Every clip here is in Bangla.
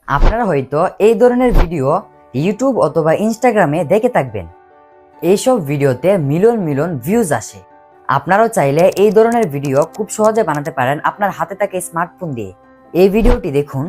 আপনারা হয়তো এই ধরনের ভিডিও ইউটিউব অথবা ইনস্টাগ্রামে দেখে থাকবেন। এইসব ভিডিওতে মিলিয়ন মিলিয়ন ভিউজ আসে। আপনারাও চাইলে এই ধরনের ভিডিও খুব সহজে বানাতে পারেন আপনার হাতে থাকা স্মার্টফোন দিয়ে। এই ভিডিওটি দেখুন।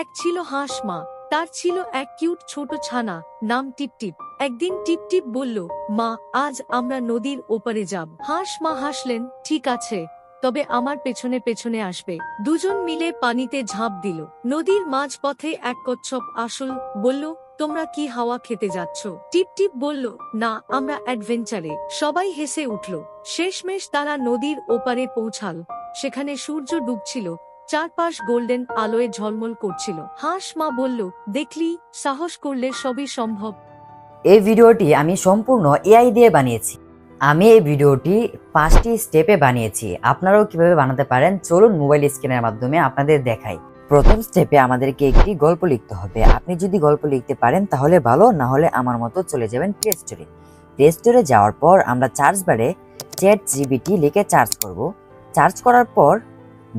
এক ছিল হাঁস মা, তার ছিল এক কিউট ছোট ছানা, নাম টিপটিপ। একদিন টিপটিপ বলল, মা, আজ আমরা নদীর ওপারে যাব। হাঁস মা হাসলেন, ঠিক আছে, তবে আমার পেছনে পেছনে আসবে। দুজন মিলে পানিতে ঝাঁপ দিল। নদীর মাঝপথে এক কচ্ছপ আসল বলল, তোমরা কি হাওয়া খেতে যাচ্ছ? টিপটিপ বলল, না, আমরা অ্যাডভেঞ্চারে। সবাই হেসে উঠল। শেষমেশ তারা নদীর ওপারে পৌঁছাল। সেখানে সূর্য ডুবছিল, চারপাশ গোল্ডেন আলোয় ঝলমল করছিল। হাঁস মা বলল, দেখলি, সাহস করলে সবই সম্ভব। এই ভিডিওটি আমি সম্পূর্ণ এআই দিয়ে বানিয়েছি। আমি এই ভিডিওটি 5টি স্টেপে বানিয়েছি। আপনারাও কিভাবে বানাতে পারেন চলুন মোবাইল স্ক্রিনের মাধ্যমে আপনাদের দেখাই। প্রথম স্টেপে আমাদেরকে একটি গল্প লিখতে হবে। আপনি যদি গল্প লিখতে পারেন তাহলে ভালো, না হলে আমার মতো চলে যাবেন প্লে স্টোরে। প্লে স্টোরে যাওয়ার পর আমরা সার্চ বারে ChatGPT লিখে সার্চ করব। সার্চ করার পর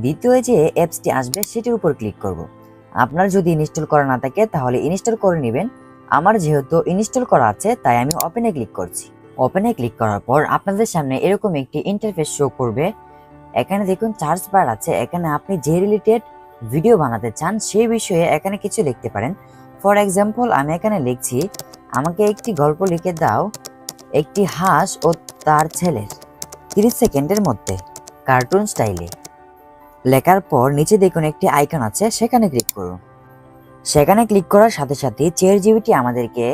দ্বিতীয় যে অ্যাপসটি আসবে সেটির উপর ক্লিক করব। আপনার যদি ইনস্টল করা না থাকে তাহলে ইনস্টল করে নেবেন। আমার যেহেতু ইনস্টল করা আছে তাই আমি ওপেনে ক্লিক করছি। ওপেনে ক্লিক করার পর আপনাদের সামনে এরকম একটি ইন্টারফেস শো করবে। এখানে দেখুন সার্চ বার আছে। এখানে আপনি যে রিলেটেড ভিডিও বানাতে চান সেই বিষয়ে এখানে কিছু লিখতে পারেন। ফর এক্সাম্পল আমি এখানে লিখছি, আমাকে একটি গল্প লিখে দাও একটি হাঁস ও তার ছেলের, 30 সেকেন্ডের মধ্যে, কার্টুন স্টাইলে। লেখার পর নিচে দেখুন একটি আইকন আছে, সেখানে ক্লিক করুন। সেখানে ক্লিক করার সাথে সাথে ChatGPT আমাদেরকে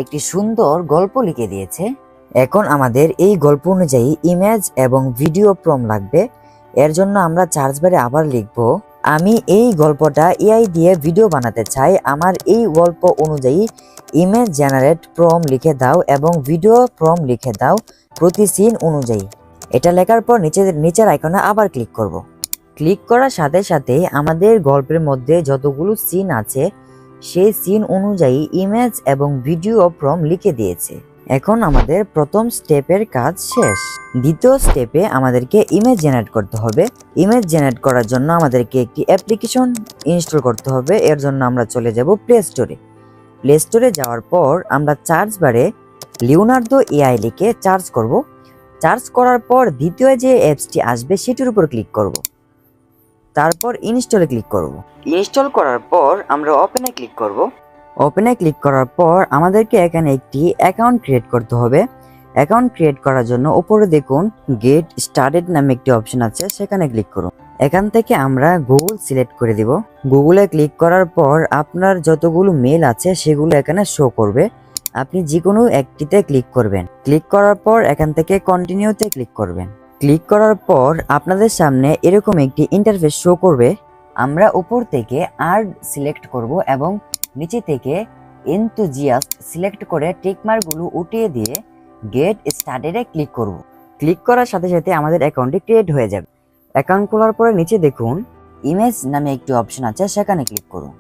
একটি সুন্দর গল্প লিখে দিয়েছে। এখন আমাদের এই গল্প অনুযায়ী ইমেজ এবং ভিডিও প্রম্পট লাগবে। এর জন্য আমরা সার্চ বারে আবার লিখব, আমি এই গল্পটা এআই দিয়ে ভিডিও বানাতে চাই, আমার এই গল্প অনুযায়ী ইমেজ জেনারেট প্রম্পট লিখে দাও এবং ভিডিও প্রম্পট লিখে দাও প্রতি সিন অনুযায়ী। এটা লেখার পর নিচের আইকনে আবার ক্লিক করব। ক্লিক করার সাথে সাথে আমাদের গল্পের মধ্যে যতগুলো সিন আছে সেই সিন অনুযায়ী ইমেজ এবং ভিডিও প্রম্পট লিখে দিয়েছে। এখন আমাদের প্রথম স্টেপের কাজ শেষ। দ্বিতীয় স্টেপে আমাদেরকে ইমেজ জেনারেট করতে হবে। ইমেজ জেনারেট করার জন্য আমাদেরকে একটি অ্যাপ্লিকেশন ইনস্টল করতে হবে। এর জন্য আমরা চলে যাব প্লে স্টোরে। প্লে স্টোরে যাওয়ার পর আমরা সার্চ বারে লিওনার্দো এআই লিখে সার্চ করব। সার্চ করার পর দ্বিতীয় যে অ্যাপসটি আসবে সেটির উপর ক্লিক করব। তারপর ইনস্টলে ক্লিক করব। ইনস্টল করার পর আমরা ওপেনে ক্লিক করব। ওপেনে ক্লিক করার পর আমাদেরকে এখানে একটি অ্যাকাউন্ট ক্রিয়েট করতে হবে। অ্যাকাউন্ট ক্রিয়েট করার জন্য উপরে দেখুন গেট স্টার্টেড নামে একটি অপশন আছে, সেখানে ক্লিক করুন। এখান থেকে আমরা গুগল সিলেক্ট করে দিব। গুগলে ক্লিক করার পর আপনার যতগুলো মেল আছে সেগুলো এখানে শো করবে। আপনি যে কোনো একটিতে ক্লিক করবেন। ক্লিক করার পর এখান থেকে কন্টিনিউতে ক্লিক করবেন। ক্লিক করার পর আপনাদের সামনে এরকম একটি ইন্টারফেস শো করবে। আমরা উপর থেকে আর্ট সিলেক্ট করব এবং নিচে থেকে এনথুজিয়াস্ট সিলেক্ট করে টিকমার্কগুলো উঠিয়ে দিয়ে গেট স্টার্টেডে ক্লিক করব। ক্লিক করার সাথে সাথে আমাদের অ্যাকাউন্টটি ক্রিয়েট হয়ে যাবে। অ্যাকাউন্ট খোলার পরে নিচে দেখুন ইমেজ নামে একটি অপশন আছে, সেখানে ক্লিক করুন।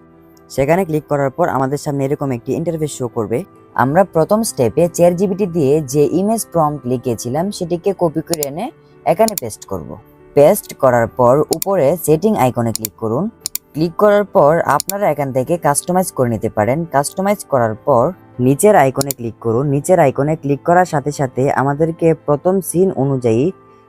সেখানে ক্লিক করার পর আমাদের সামনে এরকম একটি ইন্টারফেস শো করবে। আমরা প্রথম স্টেপে ChatGPT দিয়ে যে ইমেজ প্রম্পট লিখেছিলাম সেটিকে কপি করে এনে এখানে পেস্ট করব। পেস্ট করার পর উপরে সেটিং আইকনে ক্লিক করুন। ক্লিক করার পর আপনারা এখান থেকে কাস্টমাইজ করে নিতে পারেন। কাস্টমাইজ করার পর নিচের আইকনে ক্লিক করুন। নিচের আইকনে ক্লিক করার সাথে সাথে আমাদেরকে প্রথম সিন অনুযায়ী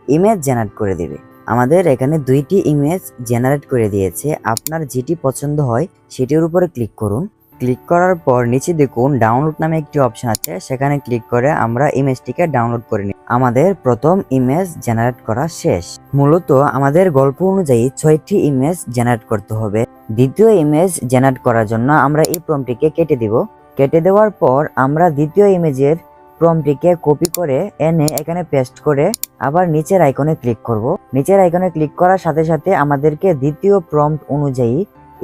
ইমেজ জেনারেট করে দেবে। আমাদের এখানে 2টি ইমেজ জেনারেট করে দিয়েছে। আপনার যেটি পছন্দ হয় সেটির উপরে ক্লিক করুন। ক্লিক করার পর নিচে দেখুন ডাউনলোড নামে একটি অপশন আছে, সেখানে ক্লিক করে আমরা ইমেজটিকে ডাউনলোড করে নিই। আমাদের প্রথম ইমেজ জেনারেট করা শেষ। মূলত আমাদের গল্প অনুযায়ী 6টি ইমেজ জেনারেট করতে হবে। দ্বিতীয় ইমেজ জেনারেট করার জন্য আমরা এই প্রম্পটটিকে কেটে দিব। কেটে দেওয়ার পর আমরা দ্বিতীয় ইমেজের প্রম্পটটিকে কপি করে এনে এখানে পেস্ট করে আবার নিচের আইকনে ক্লিক করব। নিচের আইকনে ক্লিক করার সাথে সাথে আমাদেরকে দ্বিতীয় প্রম্পট অনুযায়ী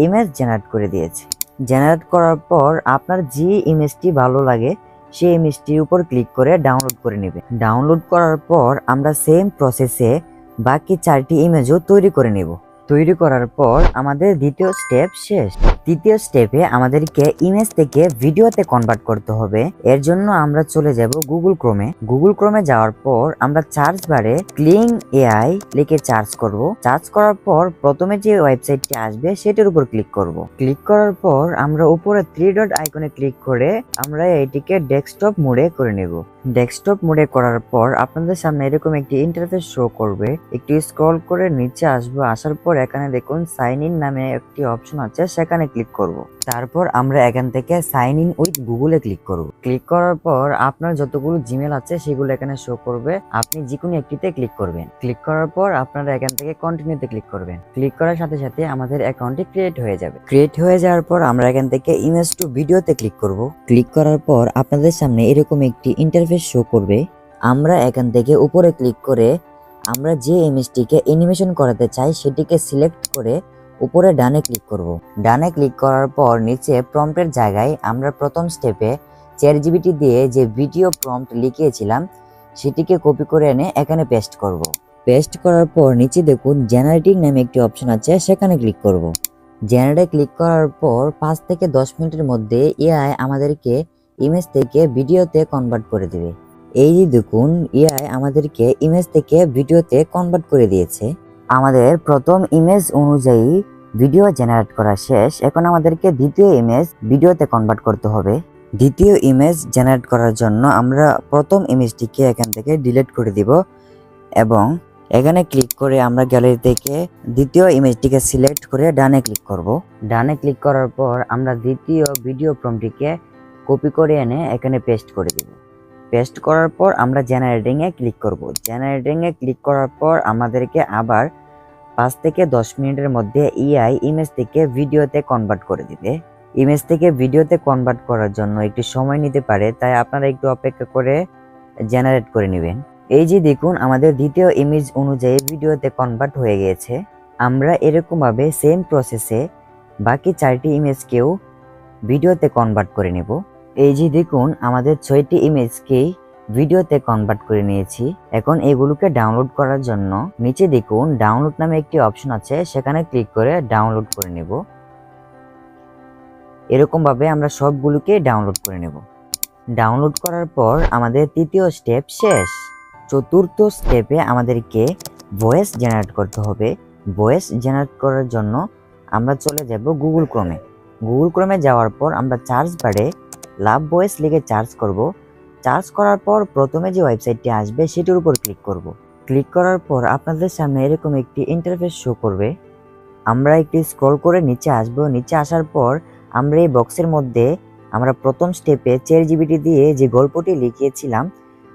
ইমেজ জেনারেট করে দিয়েছে। জেনারেট করার পর আপনার যে ইমেজটি ভালো লাগে সেই ইমেজটির উপর ক্লিক করে ডাউনলোড করে নেবে। ডাউনলোড করার পর আমরা সেম প্রসেসে বাকি 4টি ইমেজও তৈরি করে নেব। তৈরি করার পর আমাদের দ্বিতীয় স্টেপ শেষ। তৃতীয় স্টেপে আমাদেরকে ইমেজ থেকে ভিডিওতে কনভার্ট করতে হবে। এর জন্য আমরা চলে যাব গুগল ক্রোমে। গুগল ক্রোমে যাওয়ার পর আমরা সার্চ বারে ক্লিং এআই লিখে সার্চ করব। সার্চ করার পর প্রথমে যে ওয়েবসাইটটি আসবে সেটার উপর ক্লিক করব। ক্লিক করার পর আমরা উপরে 3 ডট আইকনে ক্লিক করে আমরা এটিকে ডেস্কটপ মোডে করে নেব। ডেস্কটপ মোডে করার পর আপনাদের সামনে এরকম একটি ইন্টারফেস শো করবে। একটু স্ক্রল করে নিচে আসবো, আসার পর এখানে দেখুন সাইন ইন নামে একটি অপশন আছে, সেখানে ক্লিক করব। তারপর আমরা এখান থেকে সাইন ইন উইথ গুগলে ক্লিক করব। ক্লিক করার পর আপনার যতগুলো জিমেল আছে সেগুলো এখানে শো করবে, আপনি যে কোনো একটিতে ক্লিক করবেন। ক্লিক করার পর আপনারা এখান থেকে কন্টিনিউতে ক্লিক করবেন। ক্লিক করার সাথে সাথে আমাদের অ্যাকাউন্টটি ক্রিয়েট হয়ে যাবে। ক্রিয়েট হয়ে যাওয়ার পর আমরা এখান থেকে ইমেজ টু ভিডিওতে ক্লিক করব। ক্লিক করার পর আপনাদের সামনে এরকম একটি ইন্টারফেস শো করবে। আমরা এখান থেকে উপরে ক্লিক করে আমরা যে ইমেজটিকে অ্যানিমেশন করাতে চাই সেটিকে সিলেক্ট করে উপরে ডানে ক্লিক করব। ডানে ক্লিক করার পর নিচে প্রম্পটের জায়গায় আমরা প্রথম স্টেপে চ্যাটজিপিটি দিয়ে যে ভিডিও প্রম্পট লিখিয়েছিলাম সেটিকে কপি করে এনে এখানে পেস্ট করব। পেস্ট করার পর নিচে দেখুন জেনারেটিং নামে একটি অপশন আছে, সেখানে ক্লিক করব। জেনারেটে ক্লিক করার পর 5 থেকে 10 মিনিটের মধ্যে এআই আমাদেরকে ইমেজ থেকে ভিডিওতে কনভার্ট করে দিবে। এই যে দেখুন এআই আমাদেরকে ইমেজ থেকে ভিডিওতে কনভার্ট করে দিয়েছে। আমাদের প্রথম ইমেজ অনুযায়ী ভিডিও জেনারেট করা শেষ। এখন আমাদেরকে দ্বিতীয় ইমেজ ভিডিওতে কনভার্ট করতে হবে। দ্বিতীয় ইমেজ জেনারেট করার জন্য আমরা প্রথম ইমেজটিকে এখান থেকে ডিলিট করে দিব এবং এখানে ক্লিক করে আমরা গ্যালারি থেকে দ্বিতীয় ইমেজটিকে সিলেক্ট করে ডানে ক্লিক করব। ডানে ক্লিক করার পর আমরা দ্বিতীয় ভিডিও প্রম্পটটিকে কপি করে এনে এখানে পেস্ট করে দিব। পেস্ট করার পর আমরা জেনারেটিং এ ক্লিক করব। জেনারেটিং এ ক্লিক করার পর আমাদেরকে আবার 5 থেকে 10 মিনিটের মধ্যে এআই ইমেজ থেকে ভিডিওতে কনভার্ট করে দিবে। ইমেজ থেকে ভিডিওতে কনভার্ট করার জন্য একটু সময় নিতে পারে, তাই আপনারা একটু অপেক্ষা করে জেনারেট করে নেবেন। এই যে দেখুন আমাদের দ্বিতীয় ইমেজ অনুযায়ী ভিডিওতে কনভার্ট হয়ে গিয়েছে। আমরা এরকম ভাবে সেম প্রসেসে বাকি 4টি ইমেজকেও ভিডিওতে কনভার্ট করে নেব। এই যে দেখুন আমাদের 6টি ইমেজকেই ভিডিওতে কনভার্ট করে নিয়েছি। এখন এগুলোকে ডাউনলোড করার জন্য নিচে দেখুন ডাউনলোড নামে একটি অপশন আছে, সেখানে ক্লিক করে ডাউনলোড করে নেব। এরকম ভাবে আমরা সবগুলোকে ডাউনলোড করে নেব। ডাউনলোড করার পর আমাদের তৃতীয় স্টেপ শেষ। চতুর্থ স্টেপে আমাদেরকে ভয়েস জেনারেট করতে হবে। ভয়েস জেনারেট করার জন্য আমরা চলে যাব গুগল ক্রোমে। গুগল ক্রোমে যাওয়ার পর আমরা সার্চ বারে লাভ ভয়েস লিখে সার্চ করব। সার্চ করার পর প্রথমে যে ওয়েবসাইটটি আসবে সেটির উপর ক্লিক করব। ক্লিক করার পর আপনাদের সামনে এরকম একটি ইন্টারফেস শো করবে। আমরা একটু স্ক্রল করে নিচে আসব। নিচে আসার পর আমরা এই বক্সের মধ্যে আমরা প্রথম স্টেপে চ্যাটজিপিটি দিয়ে যে গল্পটি লিখিয়েছিলাম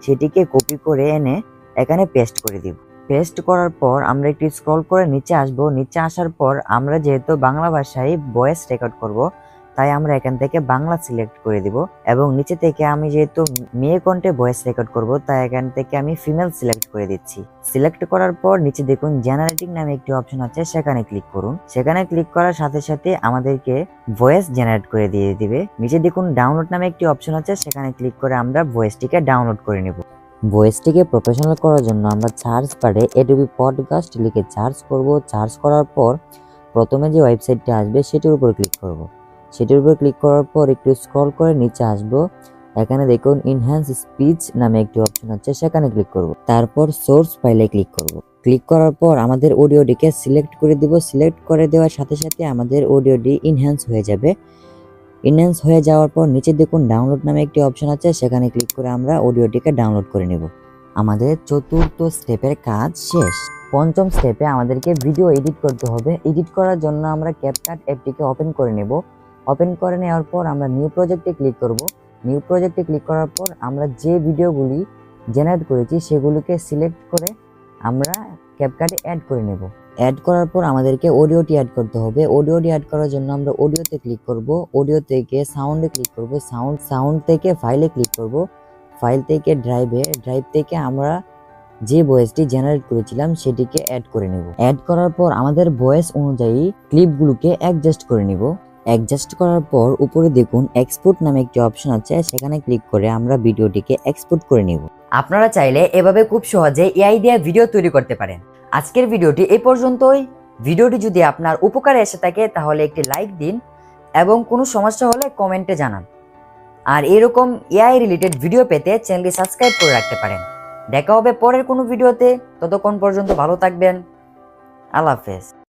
সেটিকে কপি করে এনে এখানে পেস্ট করে দিব। পেস্ট করার পর আমরা একটু স্ক্রল করে নিচে আসব। নিচে আসার পর আমরা যেহেতু বাংলা ভাষায় ভয়েস রেকর্ড করব, তাই আমরা এখান থেকে বাংলা সিলেক্ট করে দিব এবং নিচে থেকে আমি যেহেতু মেয়ে কণ্ঠে ভয়েস রেকর্ড করব, তাই এখান থেকে আমি ফিমেল সিলেক্ট করে দিচ্ছি। সিলেক্ট করার পর নিচে দেখুন জেনারেটিং নামে একটি অপশন আছে, সেখানে ক্লিক করুন। সেখানে ক্লিক করার সাথে সাথে আমাদেরকে ভয়েস জেনারেট করে দিয়ে দিবে। নিচে দেখুন ডাউনলোড নামে একটি অপশন আছে, সেখানে ক্লিক করে আমরা ভয়েসটিকে ডাউনলোড করে নেব। ভয়েসটিকে প্রফেশনাল করার জন্য আমরা সার্চ বারে এডোবি পডকাস্ট লিখে সার্চ করব। সার্চ করার পর প্রথমে যে ওয়েবসাইটটি আসবে সেটির উপর ক্লিক করব। সেটির উপর ক্লিক করার পর একটু স্ক্রল করে নিচে আসব। এখানে দেখুন ইনহ্যান্স স্পিচ নামে একটি অপশন আছে, সেখানে ক্লিক করব। তারপর সোর্স ফাইলে ক্লিক করব। ক্লিক করার পর আমাদের অডিওটিকে সিলেক্ট করে দিব। সিলেক্ট করে দেওয়ার সাথে সাথে আমাদের অডিওটি ইনহ্যান্স হয়ে যাবে। ইনহ্যান্স হয়ে যাওয়ার পর নিচে দেখুন ডাউনলোড নামে একটি অপশন আছে, সেখানে ক্লিক করে আমরা অডিওটিকে ডাউনলোড করে নেব। আমাদের চতুর্থ স্টেপের কাজ শেষ। পঞ্চম স্টেপে আমাদেরকে ভিডিও এডিট করতে হবে। এডিট করার জন্য আমরা ক্যাপকাট অ্যাপটিকে ওপেন করে নেব। ওপেন করে নেওয়ার পর আমরা নিউ প্রজেক্টে ক্লিক করব। নিউ প্রজেক্টে ক্লিক করার পর আমরা যে ভিডিওগুলি জেনারেট করেছি সেগুলিকে সিলেক্ট করে আমরা ক্যাপকাটে অ্যাড করে নেব। অ্যাড করার পর আমাদেরকে অডিওটি অ্যাড করতে হবে। অডিওটি অ্যাড করার জন্য আমরা অডিওতে ক্লিক করব। অডিও থেকে সাউন্ডে ক্লিক করব। সাউন্ড থেকে ফাইলে ক্লিক করব। ফাইল থেকে ড্রাইভ থেকে আমরা যে ভয়েসটি জেনারেট করেছিলাম সেটিকে অ্যাড করে নেব। অ্যাড করার পর আমাদের ভয়েস অনুযায়ী ক্লিপগুলোকে অ্যাডজাস্ট করে নেব। অ্যাডজাস্ট করার পর উপরে দেখুন এক্সপোর্ট নামে একটি অপশন আছে, সেখানে ক্লিক করে আমরা ভিডিওটিকে এক্সপোর্ট করে নেব। আপনারা চাইলে এভাবে খুব সহজে এআই দিয়ে ভিডিও তৈরি করতে পারেন। আজকের ভিডিওটি এই পর্যন্তই। ভিডিওটি যদি আপনার উপকারে এসে থাকে তাহলে একটি লাইক দিন, এবং কোনো সমস্যা হলে কমেন্টে জানান। আর এরকম এআই রিলেটেড ভিডিও পেতে চ্যানেলটি সাবস্ক্রাইব করে রাখতে পারেন। দেখা হবে পরের কোনো ভিডিওতে, ততক্ষণ পর্যন্ত ভালো থাকবেন। আল্লাহ হাফেজ।